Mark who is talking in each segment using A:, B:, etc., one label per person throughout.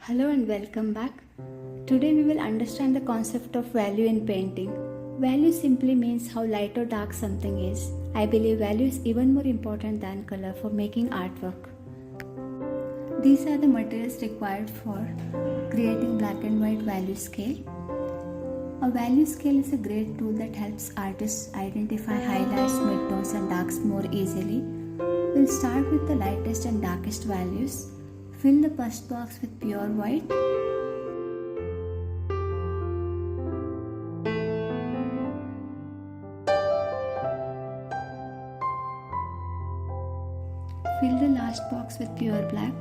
A: Hello and welcome back. Today we will understand the concept of value in painting. Value simply means how light or dark something is. I believe value is even more important than color for making artwork. These are the materials required for creating black and white value scale. A value scale is a great tool that helps artists identify highlights, midtones and darks more easily. We'll start with the lightest and darkest values. Fill the first box with pure white. Fill the last box with pure black.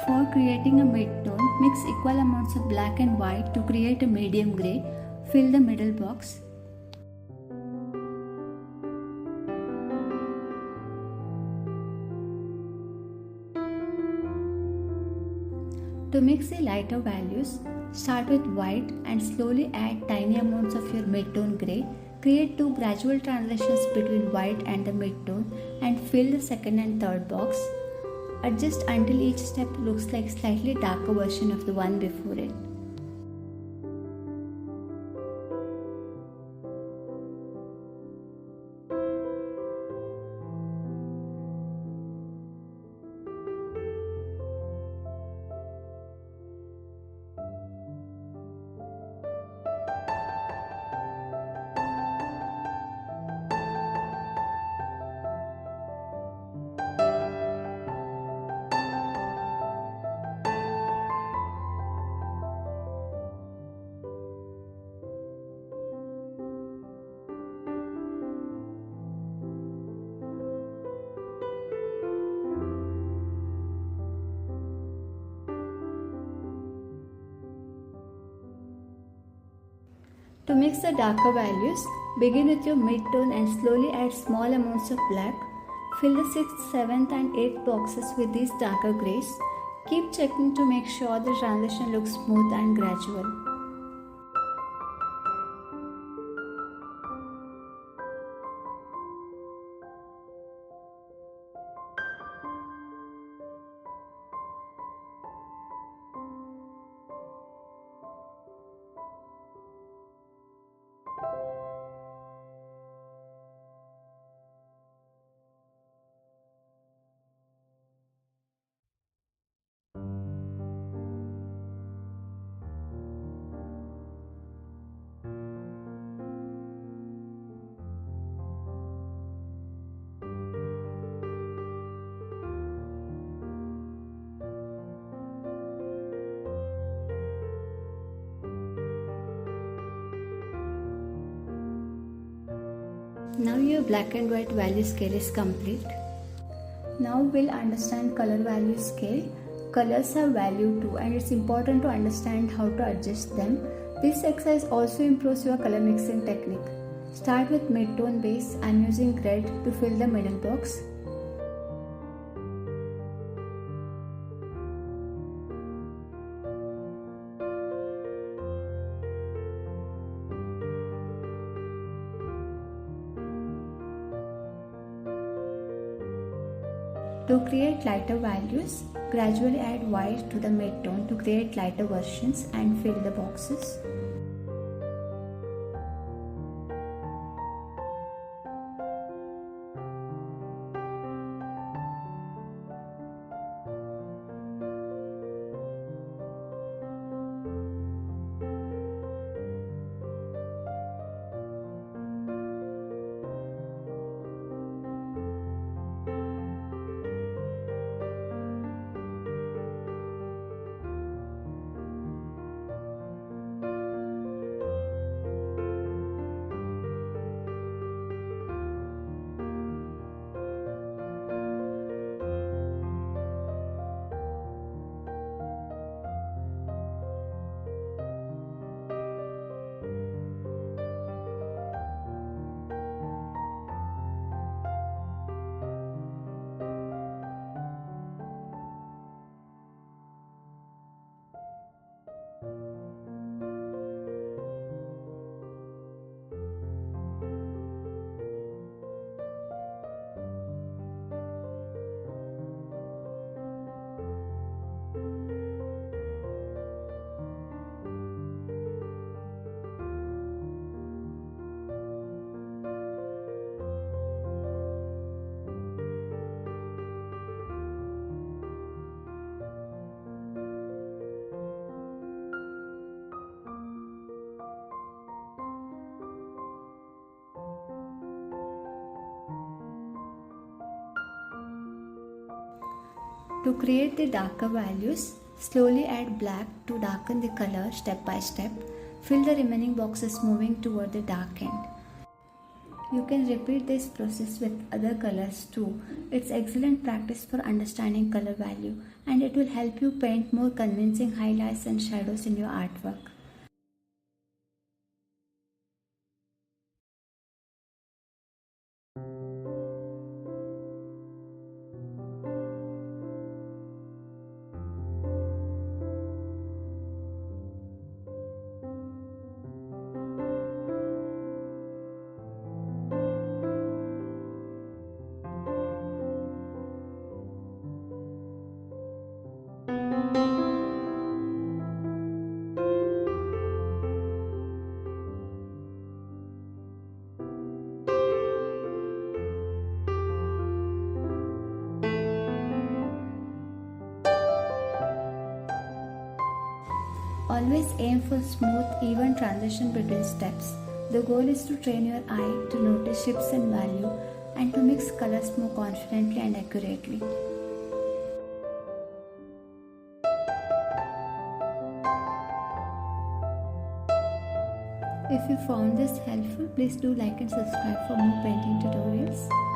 A: For creating a mid-tone, mix equal amounts of black and white to create a medium grey. Fill the middle box. To mix the lighter values, start with white and slowly add tiny amounts of your mid-tone grey. Create two gradual transitions between white and the mid-tone and fill the second and third box. Adjust until each step looks like a slightly darker version of the one before it. To mix the darker values, begin with your mid-tone and slowly add small amounts of black. Fill the 6th, 7th and 8th boxes with these darker greys. Keep checking to make sure the transition looks smooth and gradual. Now your black and white value scale is complete. Now we'll understand color value scale. Colors have value too and it's important to understand how to adjust them. This exercise also improves your color mixing technique. Start with mid-tone base. I'm using red to fill the middle box. To create lighter values, gradually add white to the mid-tone to create lighter versions and fill the boxes. To create the darker values, slowly add black to darken the color step by step. Fill the remaining boxes moving toward the dark end. You can repeat this process with other colors too. It's excellent practice for understanding color value, and it will help you paint more convincing highlights and shadows in your artwork. Always aim for smooth, even transition between steps. The goal is to train your eye to notice shifts in value and to mix colors more confidently and accurately. If you found this helpful, please do like and subscribe for more painting tutorials.